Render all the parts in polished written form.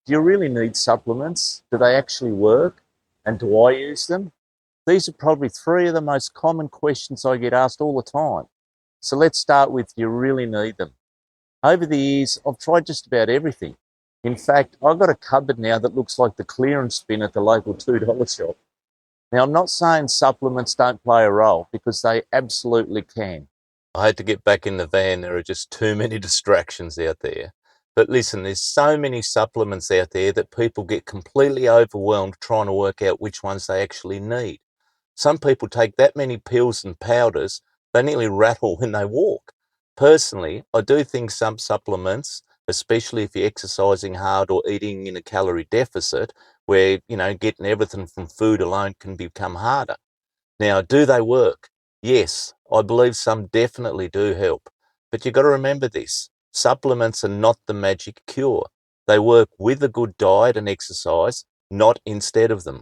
Do you really need supplements? Do they actually work? And do I use them? These are probably three of the most common questions I get asked all the time. So let's start with, do you really need them? Over the years, I've tried just about everything. In fact, I've got a cupboard now that looks like the clearance bin at the local $2 shop. Now, I'm not saying supplements don't play a role, because they absolutely can. I had to get back in the van. There are just too many distractions out there. But listen, there's so many supplements out there that people get completely overwhelmed trying to work out which ones they actually need. Some people take that many pills and powders, they nearly rattle when they walk. Personally, I do think some supplements, especially if you're exercising hard or eating in a calorie deficit, where, getting everything from food alone can become harder. Now, do they work? Yes, I believe some definitely do help. But you've got to remember this. Supplements are not the magic cure. They work with a good diet and exercise, not instead of them.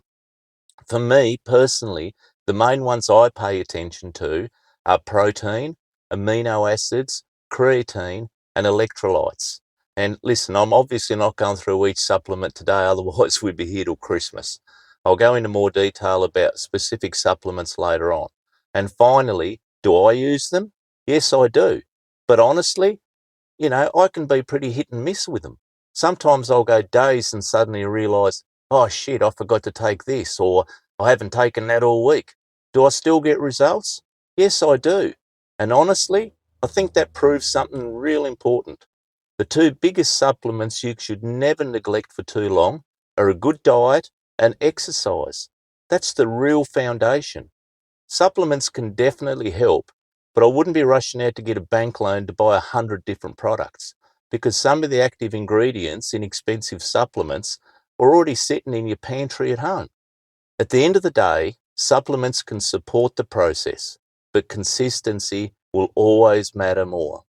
For me personally, the main ones I pay attention to are protein, amino acids, creatine, and electrolytes. And listen, I'm obviously not going through each supplement today, otherwise we'd be here till Christmas. I'll go into more detail about specific supplements later on. And finally, do I use them? Yes, I do. But honestly, I can be pretty hit and miss with them. Sometimes I'll go days and suddenly realise, oh shit, I forgot to take this, or I haven't taken that all week. Do I still get results? Yes, I do. And honestly, I think that proves something real important. The two biggest supplements you should never neglect for too long are a good diet and exercise. That's the real foundation. Supplements can definitely help, but I wouldn't be rushing out to get a bank loan to buy 100 different products, because some of the active ingredients in expensive supplements are already sitting in your pantry at home. At the end of the day, supplements can support the process, but consistency will always matter more.